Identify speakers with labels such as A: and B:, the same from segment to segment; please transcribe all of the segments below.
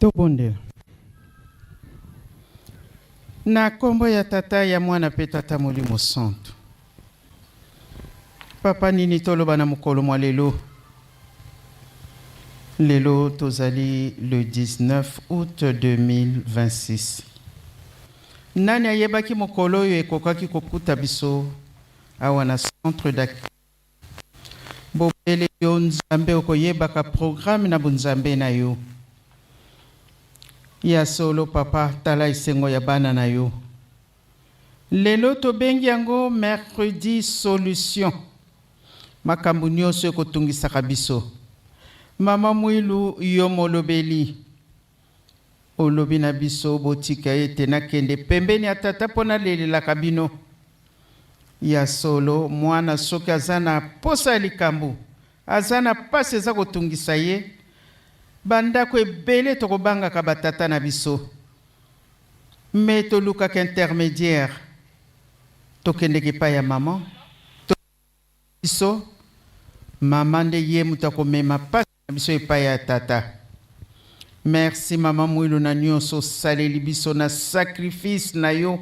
A: Tobondela. Na kombo ya tata ya mwana pe tata Molimo Santo. Papa nini toloba na mukolo mwa lelo. Lelo tozali le 19 août 2026. Nani ayebaki mukolo oyo ekokaki kokuta biso awa na centre d'accueil. Bobele yo nzambe okoyebaka programme na bunzambe na yo. Ya solo papa tala isengo ya bana na yo. Lelo tobengi yango mercredi solution. Makambo nyonso ekotungisaka biso. Mama Mwilu yo molobeli. Olobi na biso botika ete nakende pembeni ya tata pona lelelaka bino. Ya solo mwana soki azana posa likambo. Azana pasi eza kotungisa ye. Bandako ebele tokobangaka batata na biso. Me tolukaka intermédiaire. Tokendeki pa ya maman. Biso. Maman de ye mutakomema pasi na biso epa ya tata. Merci Mama Mwilu na nyonso saleli biso na sacrifice na yo.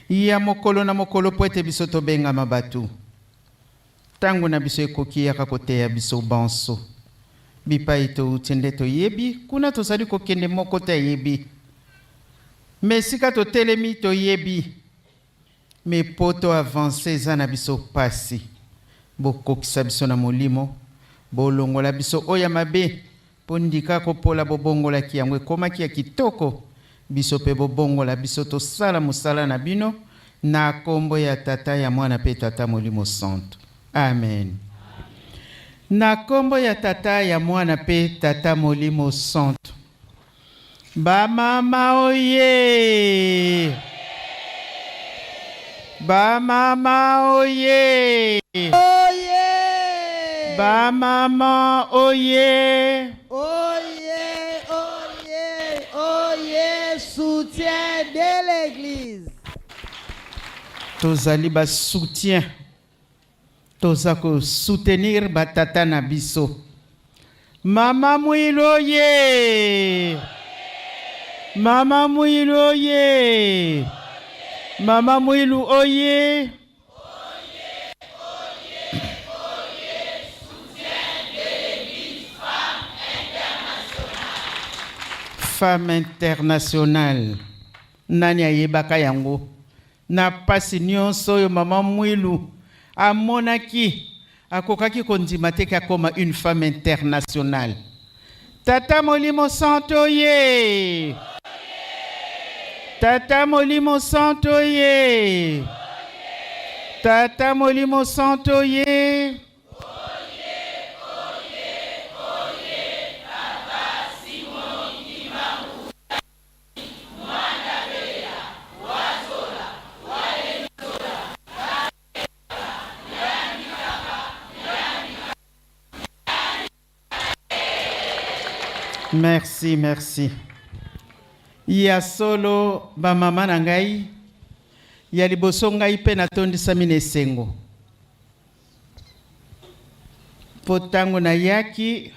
A: Ya mokolo na mokolo po ete biso tobenga mabatu. Tango na biso ekoki yaka koteya biso banso. Bipa ito utende to yebi, kuna tosali kokende moko te yebi. Mesika to telemi to yebi. Me poto avance za na biso pasi. Bokokisa biso na molimo. Bolongola biso oya mabe. Pondika kopola bobongola ki yango ekomaki ya kitoko. Biso pe bobongola biso to sala musala na bino. Na kombo ya tata ya mwana pe tata Molimo Santo. Amen. Na kombo ya tata ya mwana pe tata Molimo Santo. Ba mama oye. Ba mama oye.
B: Oye.
A: Ba mama oye.
B: Oye, oye, oye, soutien de l'église.
A: Tozali ba soutien. Tozako soutenir batata na biso. Mama Mwilu oye. Mama Mwilu oye. Mama Mwilu oye. Femme internationale. Nani ayebaka yango. Na pasi nyonso yo Mama Mwilu. Amonaki. Akokaki kondima teka koma une femme internationale. Tata Molimo Santo ye. Tata Molimo Santo ye. Tata Molimo Santo ye. Merci, merci. Ya solo ba mama na ngai. Ya liboso ngai pe na tondisa mine sengo. Potango na yaki.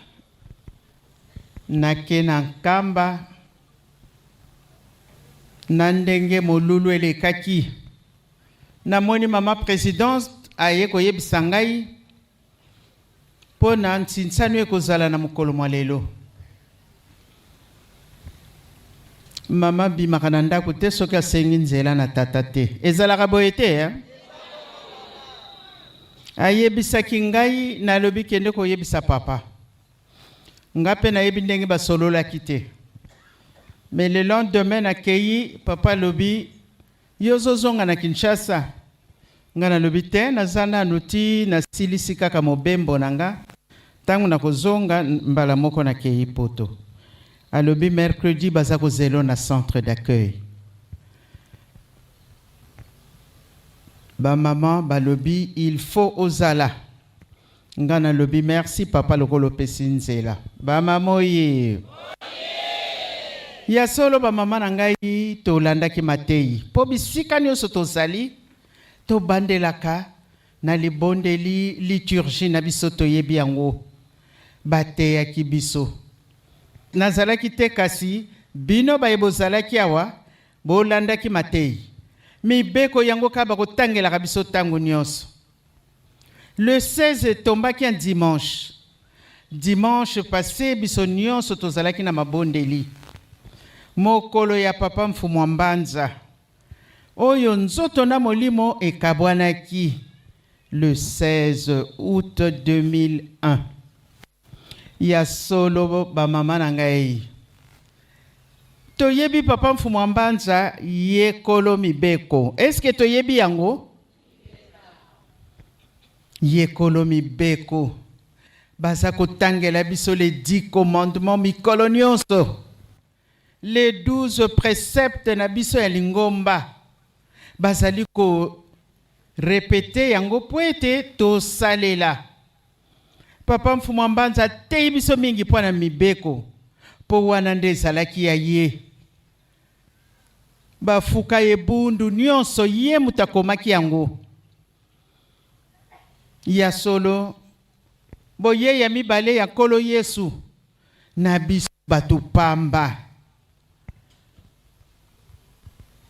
A: Na kena nkamba. Na ndenge molulu elekaki. Na moni mama présidence aye koyebisa ngai. Po na ntinsanu ekozala na mokolo mwa lelo. Mama bimaka na ndako te soki asengi nzela na tata te. Ezalaka boye te ya? Ayebisaki ngai nalobi kende koyebisa papa. Nga pe nayebi ndenge basololaki te. Mais le lendemain nakei papa lobi yozozonga na Kinshasa. Nga nalobi te nazana nuti na silisi kaka mobembo nanga. Tangu nakozonga mbala moko nakei poto. Alobi mercredi bazako zelo na centre d'accueil. Ba maman balobi il faut ozala. Ngana lobi merci papa lokolo pesinzela. Ba maman ye. Ya solo ba maman na ngai to landaki Matei. Po bisika nyonso tozali to bandelaka na libondeli liturgie na biso to yebi yango. Bateya ki biso. nazalaki te kasi bino baye bozalaki awa bolandaki matei mibeko yango kaba kotangelaka biso ntango nyonso. Le 16 tombaki un dimanche. Dimanche passé biso nyonso tozalaki na mabondeli. Mokolo ya papa mfumu mbanza oyo nzoto na molimo ekabwanaki le 16 août 2001. Ya solo ba mama na ngai toyebi papa mfumu mbanza yekolo mibeko. Est-ce que toyebi yango? Yekolo mibeko baza kotangela biso les 10 commandements mikolo nyonso, les 12 préceptes na biso ya lingomba bazali ko répéter yango po ete tosalela. Papa mfumu mbanza teyi biso mingi mpo na mibeko po wana nde ezalaki ya ye. Bafuka ebundu nyonso ye mutakomaki yango. Ya solo boye ya mibale ya kolo Yesu na biso batu pamba.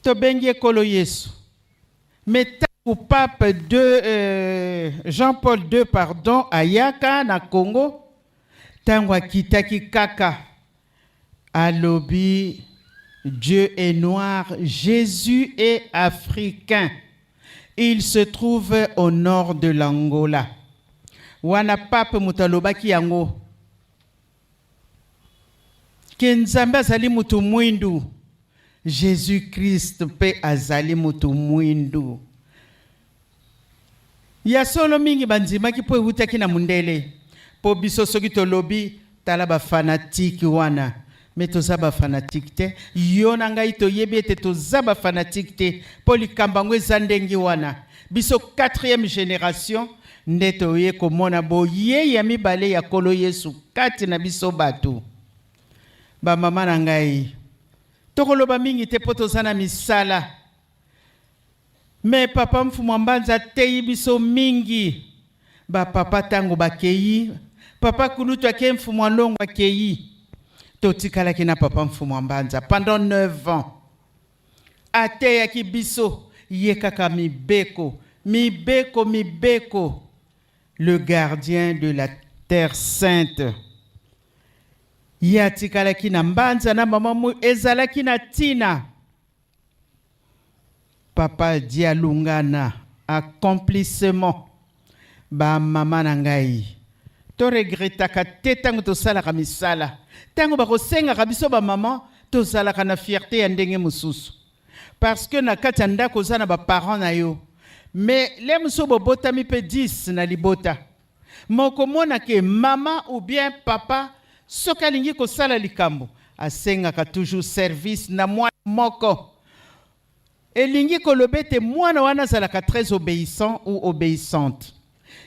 A: Tobengi kolo Yesu. Mais au pape Jean-Paul II pardon ayaka na Congo tangwa kitaki kaka alobi Dieu est noir, Jésus est africain. Il se trouve au nord de l'Angola. Wana pape mutalobaki yango. Kenzamba azali mutu mwindu. Jésus-Christ pe azali mutu mwindu. Ya solo mingi banzimaki po ehutaki na mundele. Po biso soki tolobi tala ba fanatiki wana. Mais toza ba fanatique te. Yo na ngai toyebi ete toza ba fanatique te. Po likamba ngo eza ndengi wana. Biso 4e génération nde toye komona boye ya mibale ya kolo Yesu kati na biso batu. Ba mama na ngai tokoloba mingi te po toza na misala. Mais papa mfumu mbanza teyi biso mingi. Ba papa tango bakeyi. Papa kulutu ake mfumu ndongo akeyi. Totikala kina papa mfumu mbanza pendant 9 ans. Ate ya kibiso yekaka mibeko. Mibeko, mibeko. Le gardien de la terre sainte. Yatikala kina mbanza na mama ezala kina tina. Papa dialungana accomplissement. Ba mama nangai. To regretta ka tetango to sala ka misala. Tango ba kosenga ka biso ba mama to sala ka na fierté ya ndenge mususu. Parce que na kati ndako zana ba parents na yo. Mais les muso bobota mi pe 10 na libota. Moko mona ke mama ou bien papa soka lingi ko sala likambo. Asenga ka toujours service na moi moko. Elingi ko lobete mwana wana zala ka très obéissant ou obéissante.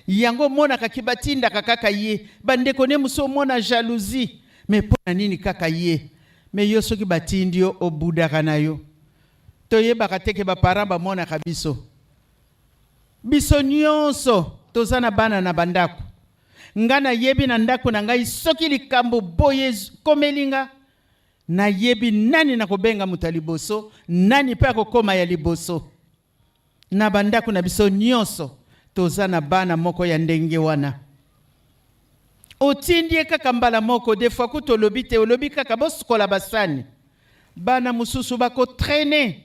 A: Yango mona kakibatinda kaka ye bande kone muso mona jalousie mais pona nini kaka ye mais yo soki batindi yo obudaka na yo toyeba kateke ba parents ba mona kabiso biso nyonso tozana bana na bandako ngana yebi na ndako na ngai soki likambo boye komelinga na yebi nani na kobenga mutaliboso nani pe akokoma ya liboso na bandako na biso nyonso tozana bana moko ya ndenge wana. Otindie kaka mbala moko de fois kuto lobi te olobi kaka bosukola basani. Bana mususu bako traîner.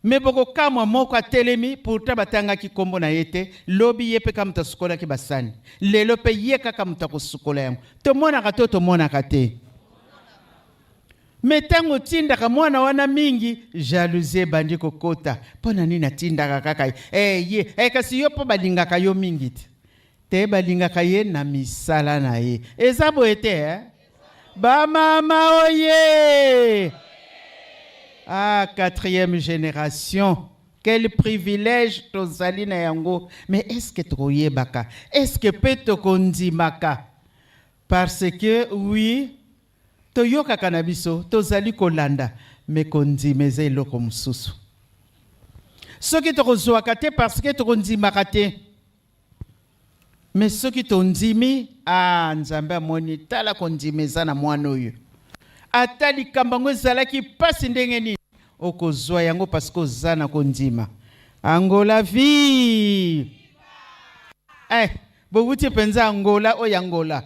A: Mais boko kamwa moko atelemi pourtant batanga ki kombo na yete lobi yepe kama tasukola ki basani. Lelo pe ye kaka mutakosukola yango. Tomona kato tomona kate. Metango tindaka mwana wana mingi jalousie bandi kokota pona nini tindaka kaka ye kasi yo po balingaka yo mingi te balingaka ye na misala na ye eza boete ba mama oye ah 4e génération quel privilège tozali na yango mais est-ce que toyebaka est-ce que peut tokondimaka parce que oui toyoka kanabiso tozali kolanda me kondimeze eloko mususu soki tokozwaka te parce que tokondimaka te Mais ceux qui t'ont dit, ah, Nzambe amoni tala kondimeza na mwana oyo. Ata likambango ezalaki pasi ndenge nini okozwa yango parce que ozana kondima. Angola vie. Bobuti penza Angola o Angola.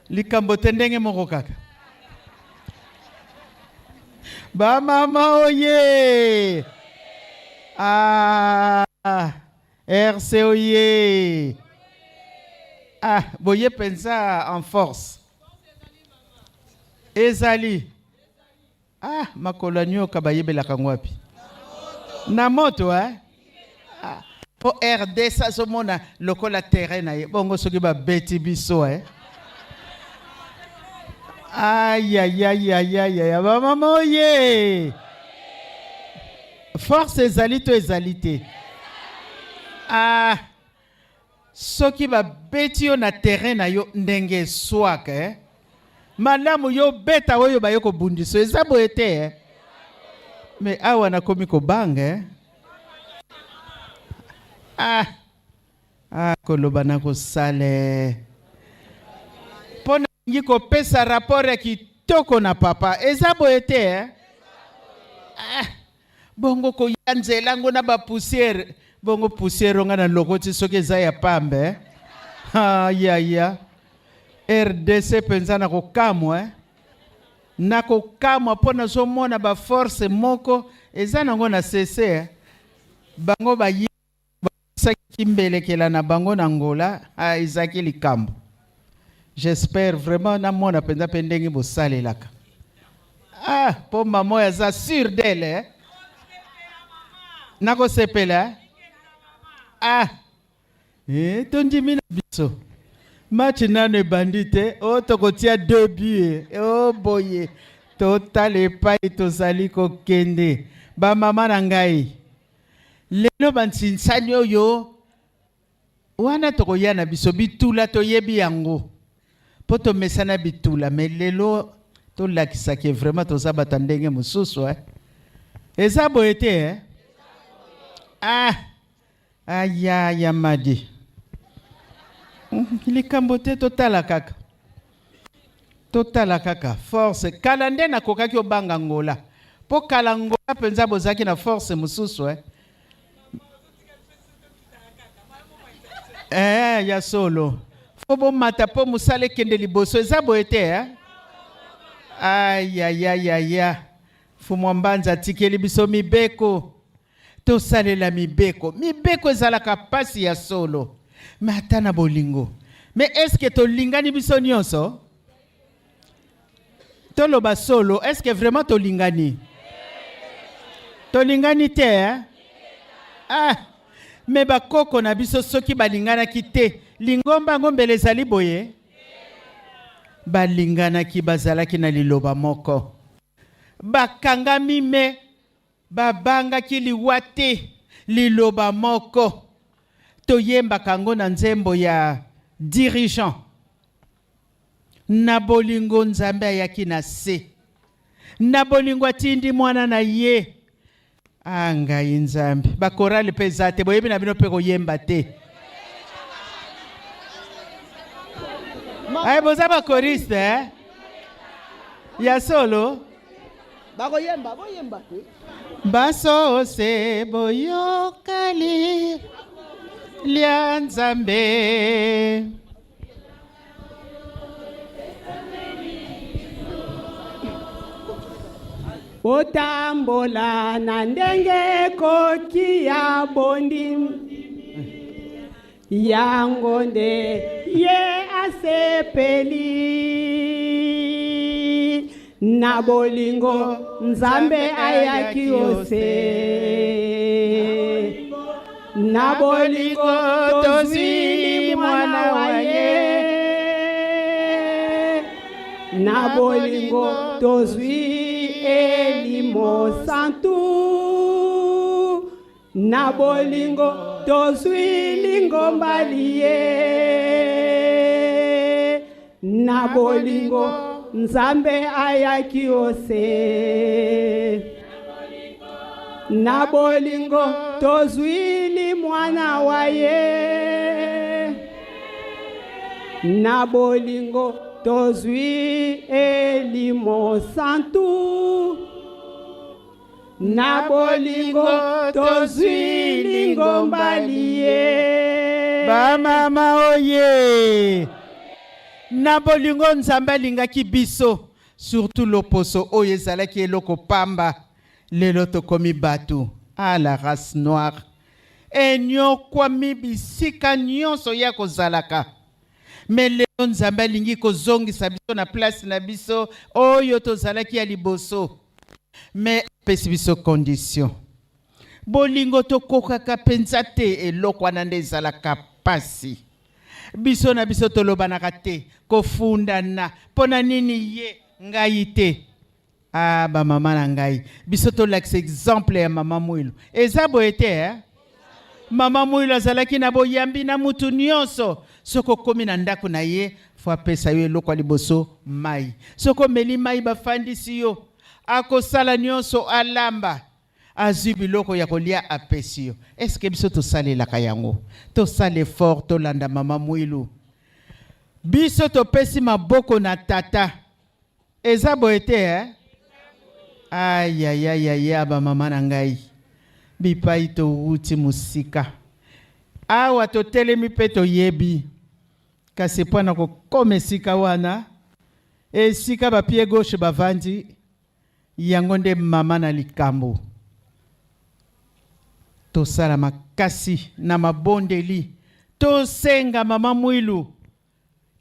A: Likambo tendenge moko kaka. Ba mama oye. RC oye. Boye pensa en force. Ezali. Makolo nyo kabayebela kangwapi. Na moto Po RD sa somona lokola terrain na ye. Bongo soki ba beti biso Aïe aïe aïe aïe aïe aïe. Ba mama oye. Force ezali to ezalité. Soki ba beti yo na terrain na yo ndenge swak malamu yo beta oyo ba yo ko bundiso ezabo ete mais awa na komi ko banga koloba na ko sale pona ngiko pesa rapport ya kitoko na papa ezabo ete bongo ko yanzela ngo na ba poussière bongo poussière nga na lokoti soki eza ya pambe ya RDC penza na kokamwa na kokamwa pona zo mona ba force moko eza nango na CC bango ba kimbelekela na bango na Angola izaki likambo. J'espère vraiment na mona penza pendengi bosalelaka po mama ya za sur d'elle nako sepela tondimi na biso match nano bandite tokotia 2 buts boye total epai tozali kokende ba mama na ngai lelo bansinsani oyo wana tokoya na biso bitula toyebi yango po tomesana bitula mais lelo tolakisaki vraiment tozabata ndenge mosusu eza boye te aya yamadi likambo te totala kaka force kala nde nakokaki obanga Angola po kala Angola penza bozaki na force mosusu ya solo fo bomata po musale kende liboso eza boye te aya fumu mbanza atikeli biso mibeko tosalela mibeko ezalaka pasi ya solo mais ata na bolingo mais est-ce que tolingani biso nyonso toloba solo est-ce que vraiment tolingani te mais bakoko na biso soki balinganaki te lingomba ngombele ezali boye balinganaki bazalaki na liloba moko bakangami me babangaki liwa te liloba moko toyembaka yango na nzembo ya dirigeant na bolingo Nzambe ayaki na se na bolingo atindi mwana na ye ngai Nzambe bakorali mpe eza te boyebi na bino mpe koyemba te boza bakoriste ya solo
B: boyemba te
A: basose boyokali lia Nzambe
C: otambola na ndenge koki ya bondi yango nde ye asepeli na bolingo Nzambe ayaki ose na bolingo tozwi mwana wa ye na bolingo tozwi elimo santu na bolingo tozwi lingomba liye na bolingo Nzambe ayaki ose na bolingo tozwili mwana wa ye, na bolingo tozwi elimo santu, na bolingo tozwi lingomba liye.
A: Bamama oye, na bolingo nzambe alingaki biso, surtout loposo oyo ezalaki eloko pamba, lelo tokomi batu, à la race noire. Enyokwami bisika nyonso ya kozalaka. Mais lelo nzambe alingi kozongisa biso na place na biso oyo tozalaki ya liboso. Mais pesi biso condition. Bolingo tokokaka penza te eloko wana nde ezalaka pasi. Biso na biso tolobanaka te kofundana pona nini ye ngai te. Ah ba mama na ngai biso tolakisa exemple ya mama Mwilu. Eza boye te Mama Mwilu azalaki na boyambi na mutu nyonso. Soko komi na ndako na ye fo apesa yo eloko liboso mai. Soko meli mai bafandisi yo. Akosala nyonso alamba. Azwi biloko ya kolia apesi yo. Est-ce que biso tosalelaka yango? Tosala effort tolanda mama Mwilu. Biso topesi maboko na tata. Eza boye te Aïe aïe aïe aïe ba mama na ngai. Bipai to uti musika. Awa to telemi pe to yebi. Kasi pwana ko kome sika wana. E sika ba pied gauche bavandi. Yango nde mama na likambo. To sala makasi na mabondeli. To senga mama Mwilu.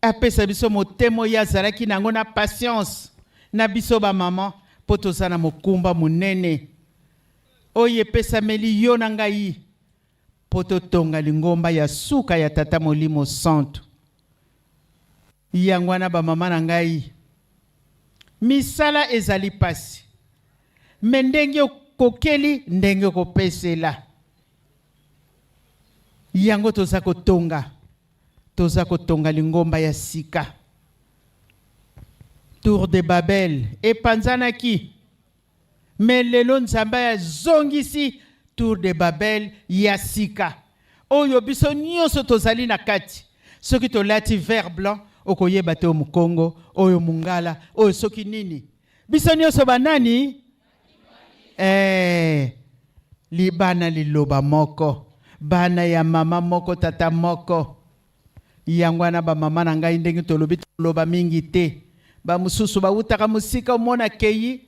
A: Apesa biso motemo ya zalaki nango na patience. Na biso ba mama. Poto sana mokumba munene. Oye pesa meli yo na ngai. Poto tonga lingomba ya suka ya tata molimo santo. Yangwana ba mama na ngai. Misala ezali pasi. Mendenge kokeli ndenge kopesela. Yango toza kotonga. Toza kotonga lingomba ya sika. Tour de Babel et panzanaki. Mais lelo nzamba ya zongisi Tour de Babel ya sika. Oyo biso nyonso tozali na kati. Soki tolati vert blanc okoyeba te mu Congo, oyo mungala, oyo soki nini. Biso nyonso banani? Libana liloba moko. Bana ya mama moko tata moko. Yangwana ba mama na ngai ndenge tolobi toloba mingi te. Ba mususu ba utaka musika omona keyi.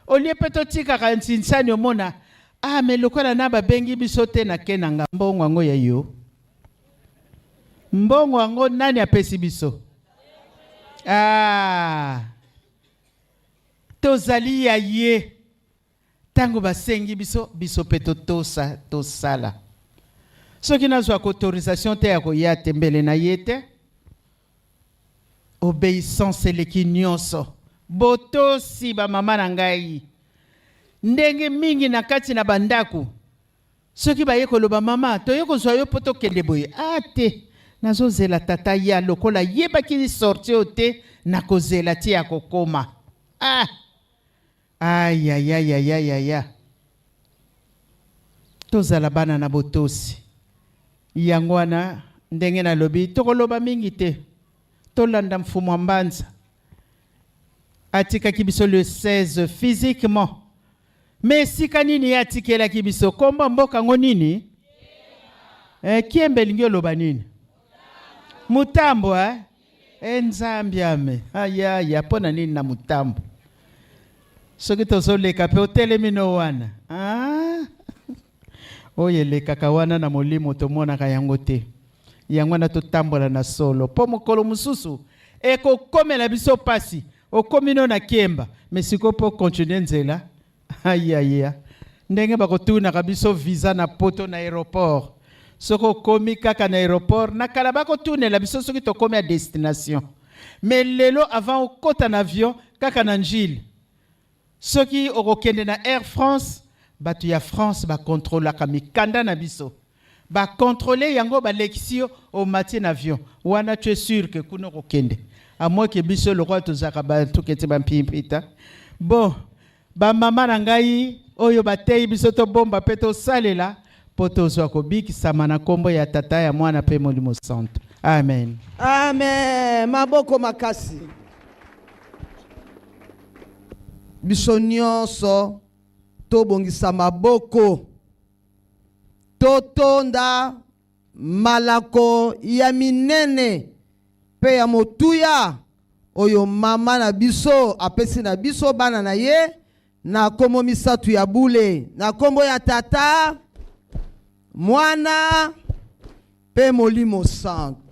A: Olie peto tika ka nsinsani omona. Me lokola na ba bengi biso te na kenanga mbongo ngo ya yo. Mbongo ngo nani apesi biso? Tozali ya ye. Tango basengi biso biso peto tosa tosala. Soki nazwa autorisation te ya koya tembele na yete. Obéissance eleki nyonso. Boto si ba mama na ngai. Ndenge mingi na kati na bandaku. Soki ba yeko loba mama, to yeko zwa yo poto kende boye. Te. Nazo zela tata ya lokola yeba ki sorti ote na kozela ti ya kokoma. Aïe aïe aïe aïe aïe aïe. Tozala bana na botosi. Yangwana ndenge na lobi tokoloba mingi te. Tolanda mfumo mbanza. Atika kibiso le 16 physiquement. Mais si kanini atikela kibiso komba mboka ngo nini? Kiembe lingyo loba nini? Mutambo Nzambiame. Ya pona nini na mutambo. Soki tozoleka pe otelemino wana. Oye leka kawana na molimo tomona kayango te. Yangwana totambola na solo. Po mokolo mususu eko komela biso pasi. Okomino na kiemba. Mesiko po continue nzela. Aïe. Ndenge bakotuna kabiso visa na poto na aéroport. Soko komi kaka na aéroport. Na kalabako tune la biso soki to komi à destination. Mais lelo avant okota na avion kaka na njili. Soki okokende na Air France. Batu ya France ba contrôle ka mikanda na biso. Ba contrôler yango ba lexio au matin avion. Wana tu es sûr que kuno kokende. À moins que biso le roi to zaka ba tout kete ba mpimpita. Bon, ba mama na ngai oyo batei biso tobomba mpe tosalela mpo tozwa kobikisama na nkombo ya Tata ya Mwana mpe Molimo Santo. Amen.
B: Amen. Maboko makasi. Biso nyonso tobongisa maboko. Totonda malako ya minene pe ya motuya oyo mama na biso apesi na biso bana na ye na kombo misatu ya bule na kombo ya Tata, Mwana pe Molimo Santo.